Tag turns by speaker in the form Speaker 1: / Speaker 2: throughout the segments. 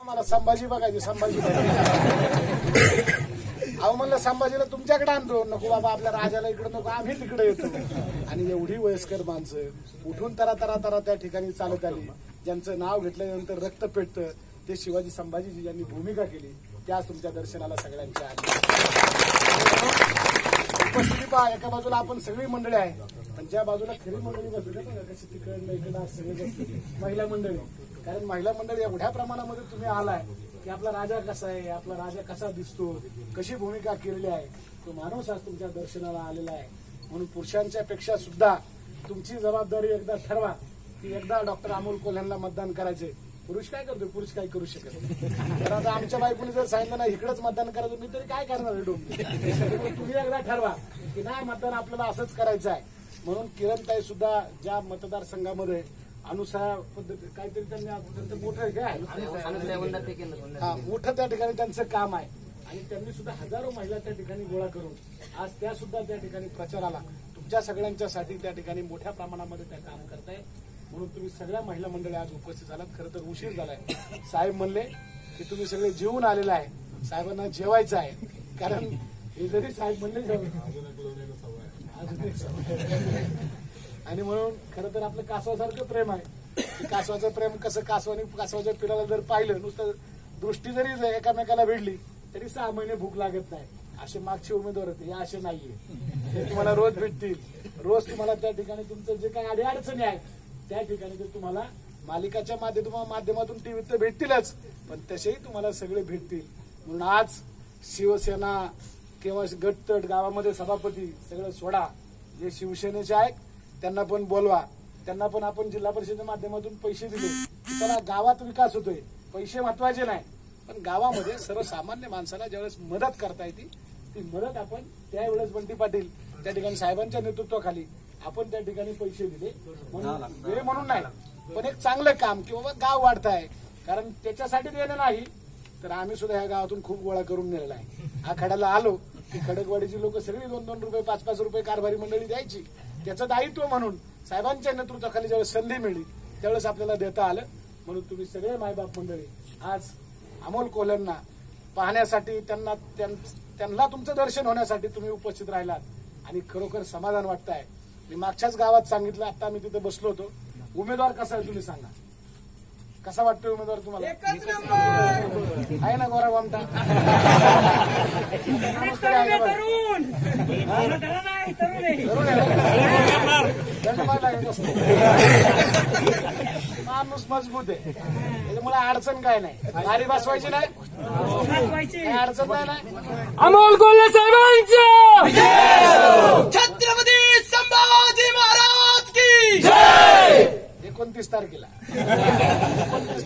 Speaker 1: मला संभाजी बघायचे, संभाजी अहो म्हणलं संभाजीला तुमच्याकडे आणतो, नको बाबा आपल्या राजाला इकडे नको, आम्ही तिकडे येतो. आणि एवढी वयस्कर माणसं उठून तरा तरा तरा त्या ठिकाणी चालत आली, ज्यांचं नाव घेतल्यानंतर रक्त पेटतं ते शिवाजी संभाजीजी ज्यांनी भूमिका केली त्याच तुमच्या दर्शनाला सगळ्यांच्या आली. उपस्थिती पहा, एका बाजूला आपण सगळी मंडळी आहे, पण ज्या बाजूला खरी मंडळी बसली बघा कशी तिकडे इकडे सगळे बसले महिला मंडळी. कारण महिला मंडळी एवढ्या प्रमाणामध्ये तुम्ही आलाय की आपला राजा कसा आहे, आपला राजा कसा दिसतो, कशी भूमिका केलेली आहे, तो माणूस आज तुमच्या दर्शनाला आलेला आहे. म्हणून पुरुषांच्या पेक्षा सुद्धा तुमची जबाबदारी एकदा ठरवा की एकदा डॉक्टर अमोल कोल्ह्यांना मतदान करायचे. पुरुष काय करतो, पुरुष काय करू शकत नाही. तर आता आमच्या बायकोने जर सांगितलं ना इकडेच मतदान करायचं, मी तरी काय करणार आहे डोंबी. तुम्ही एकदा ठरवा की नाही मतदान आपल्याला असंच करायचं आहे. म्हणून किरणताई सुद्धा ज्या मतदारसंघामध्ये अनुसार पद्धती काहीतरी त्यांचं मोठं हे आहे, मोठं त्या ठिकाणी त्यांचं काम आहे. आणि त्यांनी सुद्धा हजारो महिला त्या ठिकाणी गोळा करून आज त्या सुद्धा त्या ठिकाणी प्रचाराला तुमच्या सगळ्यांच्यासाठी त्या ठिकाणी मोठ्या प्रमाणामध्ये त्या काम करताय. म्हणून तुम्ही सगळ्या महिला मंडळी आज उपस्थित झालात. खरं तर उशीर झालाय. साहेब म्हणले की तुम्ही सगळे जेवून आलेला आहे, साहेबांना जेवायचं आहे. कारण हे जरी साहेब म्हणले आणि म्हणून खरं तर आपलं कासवासारखं प्रेम आहे. कासवाचं प्रेम कसं, कासवाच्या पिलाला जर पाहिलं नुसतं दृष्टी जरी एकामेकाला भेटली तरी 6 महिने भूक लागत नाही. असे मागचे उमेदवार होते, हे असे नाहीये. ते तुम्हाला रोज भेटतील, रोज तुम्हाला त्या ठिकाणी तुमचं जे काही अडीअडचणी आहेत त्या ठिकाणी ते तुम्हाला मालिकाच्या माध्यमातून टीव्हीत तर भेटतीलच, पण तसेही तुम्हाला सगळे भेटतील. म्हणून आज शिवसेना किंवा गटतट गावामध्ये सभापती सगळं सोडा, जे शिवसेनेचे आहेत त्यांना पण बोलवा. त्यांना पण आपण जिल्हा परिषदेच्या माध्यमातून पैसे दिले, त्याला गावात विकास होतोय. पैसे महत्वाचे नाही, पण गावामध्ये सर्वसामान्य माणसाला ज्यावेळेस मदत करता येते ती मदत आपण त्यावेळेस बंटी पाटील त्या ठिकाणी साहेबांच्या नेतृत्वाखाली आपण त्या ठिकाणी पैसे दिले. वेळ म्हणून नाही, पण एक चांगलं काम की बाबा गाव वाढताय. कारण त्याच्यासाठी देणं नाही तर आम्ही सुद्धा ह्या गावातून खूप गोळा करून नेलेला आहे. आखाड्याला आलो की खडकवाडीची लोक सगळी 2-2 रुपये 5-5 रुपये कारभारी मंडळी द्यायची. त्याचं दायित्व म्हणून साहेबांच्या नेतृत्वाखाली ज्यावेळेस संधी मिळली त्यावेळेस आपल्याला देता आलं. म्हणून तुम्ही सगळे मायबाप मंडळी आज अमोल कोल्ह्यांना पाहण्यासाठी, त्यांना तुमचं दर्शन होण्यासाठी तुम्ही उपस्थित राहिलात आणि खरोखर समाधान वाटतंय. मी मागच्याच गावात सांगितलं, आता मी तिथे बसलो होतो. उमेदवार कसा आहे तुम्ही सांगा, कसा वाटतोय उमेदवार तुम्हाला? आहे ना गोरा वामटा? माणूस मजबूत आहे, त्याच्यामुळे अडचण काय नाही. भारी बसवायची नाही, अडचण नाही ना.
Speaker 2: अमोल कोल्हे साहेबांचं
Speaker 3: छत्रपती संभाजी महाराज की जय.
Speaker 1: 29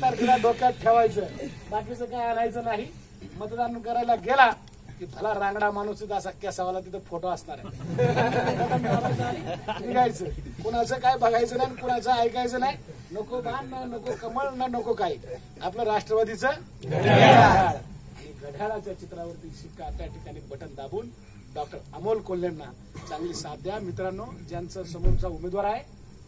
Speaker 1: तारखेला डोक्यात ठेवायचं, बाकीचं काय आणायचं नाही. मतदान करायला गेला की भला रांगडा माणूस तिथं असा केसावाला तिथं फोटो असणार आहे. निघायचं, कुणाचं काय बघायचं नाही, कुणाचं ऐकायचं नाही. नको बाण ना, नको कमळ ना, नको काही. आपलं राष्ट्रवादीचं घड्याळ आणि घड्याळाच्या चित्रावरती शिक्का त्या ठिकाणी बटन दाबून डॉक्टर अमोल कोल्हेंना चांगली साथ द्या. मित्रांनो, ज्यांचा समोरचा उमेदवार आहे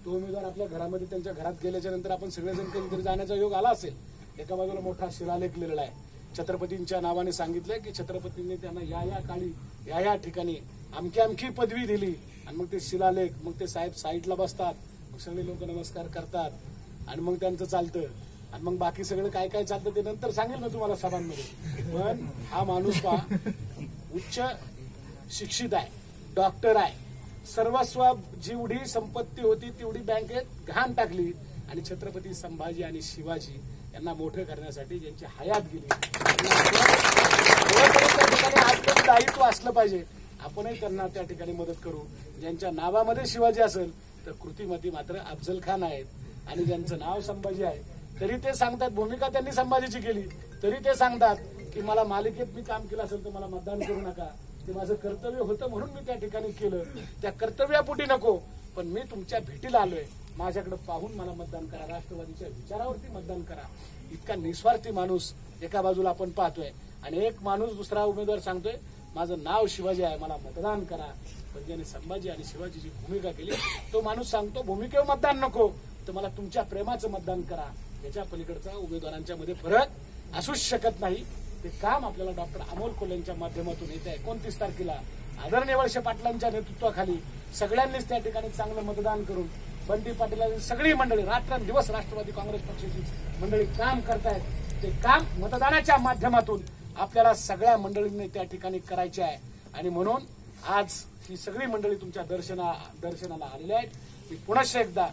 Speaker 1: तो उमेदवार आपल्या घरामध्ये त्यांच्या घरात गेल्याच्या नंतर आपण सगळेजण कधीतरी जाण्याचा योग आला असेल. एका बाजूला मोठा शिलालेख लिहिलेला आहे. छत्रपतींच्या नावाने सांगितलंय की छत्रपतींनी त्यांना या काळी या ठिकाणी अमकी पदवी दिली. आणि मग ते शिलालेख, मग ते साहेब साईडला बसतात, मग सगळे लोक नमस्कार करतात आणि मग त्यांचं चालतं. आणि मग बाकी सगळं काय काय चालतं ते नंतर सांगेल ना तुम्हाला सभांमध्ये. पण हा माणूस पहा, उच्च शिक्षित आहे, डॉक्टर आहे, सर्वस्व जेवढी संपत्ती होती तेवढी बँकेत घाण टाकली आणि छत्रपती संभाजी आणि शिवाजी यांना मोठं करण्यासाठी ज्यांची हयात गेली आपलं दायित्व असलं पाहिजे. आपणही त्यांना त्या ठिकाणी मदत करू. ज्यांच्या नावामध्ये शिवाजी असेल तर कृतीमध्ये मात्र अफजल खान आहेत. आणि ज्यांचं नाव संभाजी आहे तरी ते सांगतात, भूमिका त्यांनी संभाजीची केली तरी ते सांगतात की मला मालिकेत मी काम केलं असेल तर मला मतदान करू नका. ते माझं कर्तव्य होतं म्हणून मी त्या ठिकाणी केलं. त्या कर्तव्यापोटी नको, पण मी तुमच्या भेटीला आलोय, माझ्याकडे पाहून मला मतदान करा, राष्ट्रवादीच्या विचारावरती मतदान करा. इतका निस्वार्थी माणूस एका बाजूला आपण पाहतोय आणि एक माणूस दुसरा उमेदवार सांगतोय माझं नाव शिवाजी आहे, मला मतदान करा. पण ज्याने संभाजी आणि शिवाजीची भूमिका केली तो माणूस सांगतो भूमिकेवर मतदान नको तर मला तुमच्या प्रेमाचं मतदान करा. याच्या पलीकडचा उमेदवारांच्या मध्ये फरक असूच शकत नाही. ते काम आपल्याला डॉक्टर अमोल कोल्हेंच्या माध्यमातून येत आहे. 29 तारखेला आदरणीय वळसे पाटलांच्या नेतृत्वाखाली सगळ्यांनीच त्या ठिकाणी चांगलं मतदान करून बंटी पाटील सगळी मंडळी रात्रंदिवस राष्ट्रवादी काँग्रेस पक्षाची मंडळी काम करतायत. ते काम मतदानाच्या माध्यमातून आपल्याला सगळ्या मंडळींनी त्या ठिकाणी करायचे आहे. आणि म्हणून आज ही सगळी मंडळी तुमच्या दर्शनाला आलेली आहेत. मी पुनश्च एकदा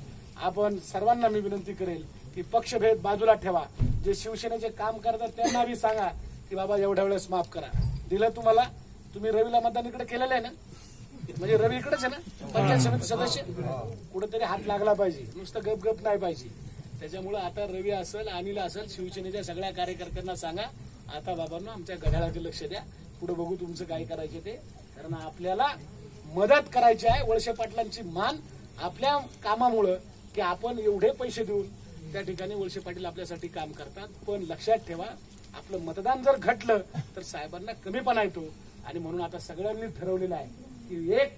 Speaker 1: आपण सर्वांना मी विनंती करेल की पक्षभेद बाजूला ठेवा. जे शिवसेनेचे काम करतात त्यांना बी सांगा की बाबा एवढ्या वेळेस माफ करा. दिलं तुम्हाला, तुम्ही रवीला मतदान इकडे केलेलं आहे ना, म्हणजे रवी इकडेच आहे ना पंचायत समिती सदस्य. कुठेतरी हात लागला पाहिजे, नुसतं गप नाही पाहिजे. त्याच्यामुळे आता रवी असेल, अनिल असेल, शिवसेनेच्या सगळ्या कार्यकर्त्यांना सांगा आता बाबांनो आमच्या घड्याळाकडे लक्ष द्या, पुढे बघू तुमचं काय करायचे ते. कारण आपल्याला मदत करायची आहे. वळसे पाटलांची मान आपल्या कामामुळं की आपण एवढे पैसे देऊन त्या ठिकाणी वळसे पाटील आपल्यासाठी काम करतात. पण लक्षात ठेवा आपलं मतदान जर घटलं तर साहेबांना कमीपणा येतो. आणि म्हणून आता सगळ्यांनी ठरवलेलं आहे की एक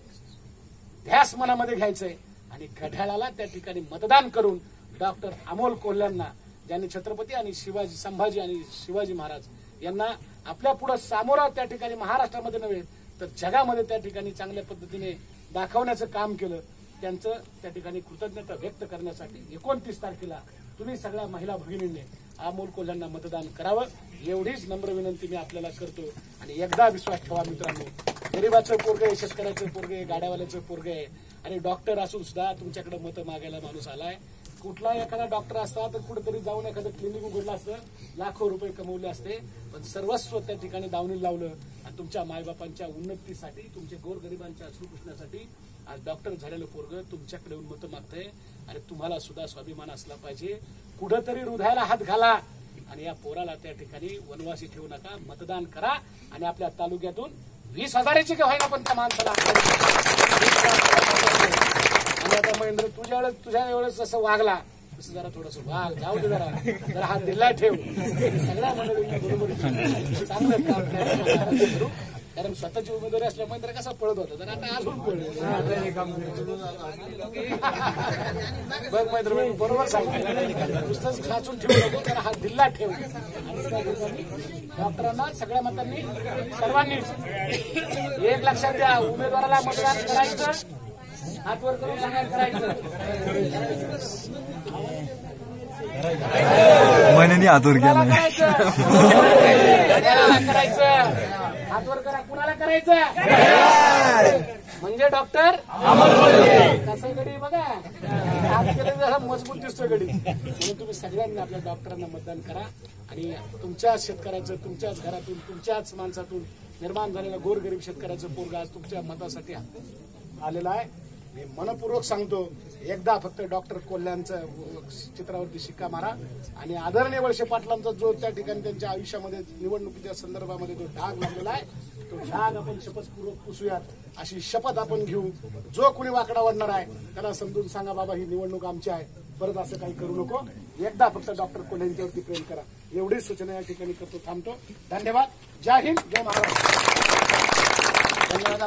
Speaker 1: ध्यास मनामध्ये घ्यायचंय आणि घड्याळाला त्या ठिकाणी मतदान करून डॉक्टर अमोल कोल्ह्यांना, ज्यांनी छत्रपती आणि संभाजी आणि शिवाजी महाराज यांना आपल्या पुढे सामोरं त्या ठिकाणी महाराष्ट्रामध्ये नव्हे तर जगामध्ये त्या ठिकाणी चांगल्या पद्धतीने दाखवण्याचं काम केलं, त्यांचं त्या ठिकाणी कृतज्ञता व्यक्त करण्यासाठी 29 तारखेला तुम्ही सगळ्या महिला भगिनींनी अमोल कोल्ह्यांना मतदान करावं एवढीच नम्र विनंती मी आपल्याला करतो. आणि एकदा विश्वास ठेवा मित्रांनो, गरीबाचं पोरग आहे, शेतकऱ्याचं पोरग आहे, गाड्यावाल्याचं पोरग आहे आणि डॉक्टर असून सुद्धा तुमच्याकडे मतं मागायला माणूस आलाय. कुठला एखादा डॉक्टर असता तर कुठेतरी जाऊन एखादं क्लिनिक उघडलं असतं, लाखो रुपये कमवले असते. पण सर्वस्व त्या ठिकाणी दावणीला लावलं आणि तुमच्या मायबापांच्या उन्नतीसाठी, तुमच्या गोरगरिबांच्या अश्रू पुसण्यासाठी आज डॉक्टर झालेलं पोरग तुमच्याकडे येऊन मतं मागतंय. आणि तुम्हाला सुद्धा स्वाभिमान असला पाहिजे. कुठंतरी हृदयाला हात घाला आणि या पोराला त्या ठिकाणी वनवासी ठेवू नका. मतदान करा आणि आपल्या तालुक्यातून 20,000ची का व्हायना पण त्या माणसाला. आणि आता महेंद्र तुझ्या वेळेस जसं वागला तसं जरा थोडंसं वाघ जाऊ दे, जरा हात दिला ठेव. सगळ्या मंडळींना बरोबर चांगलं काम करू. कारण स्वतःची उमेदवारी असल्यामुळे तर कसा पळत होता तर आता अजून पळले. बघ मैत्र बरोबर सांगितलं, नुसतंच खाचून ठेवू नको, तर हा दिल्ला ठेव. आणि डॉक्टरांना सगळ्या मतांनी सर्वांनीच एक लक्षात द्या, उमेदवाराला मतदान करायचं, हातवर करून सांगायला करायचं.
Speaker 2: महिन्यानी हातवर केलं
Speaker 1: करायचं, हातवर करा. कुणाला करायचं म्हणजे डॉक्टर कसं गडी बघा, हात केलं जरा मजबूत दिसतो गडी. म्हणून तुम्ही सगळ्यांनी आपल्या डॉक्टरांना मतदान करा आणि तुमच्याच शेतकऱ्याचं, तुमच्याच घरातून, तुमच्याच माणसातून निर्माण झालेला गोरगरीब शेतकऱ्याचं पोरग आज तुमच्या मतासाठी आलेला आहे. मी मनपूर्वक सांगतो, एकदा फक्त डॉक्टर कोल्ह्यांचं चित्रावरती शिक्का मारा आणि आदरणीय वळसे पाटलांचा जो त्या ठिकाणी त्यांच्या आयुष्यामध्ये निवडणुकीच्या संदर्भामध्ये जो डाग लागलेला आहे तो डाग आपण शपथपूर्वक पुसूयात, अशी शपथ आपण घेऊ. जो कुणी वाकडा वाढणार आहे त्याला समजून सांगा, बाबा ही निवडणूक आमची आहे, परत असं काही करू नको. एकदा फक्त डॉक्टर कोल्ह्यांच्यावरती प्रेम करा एवढी सूचना या ठिकाणी करतो. थांबतो. धन्यवाद. जय हिंद, जय महाराष्ट्र. धन्यवाद.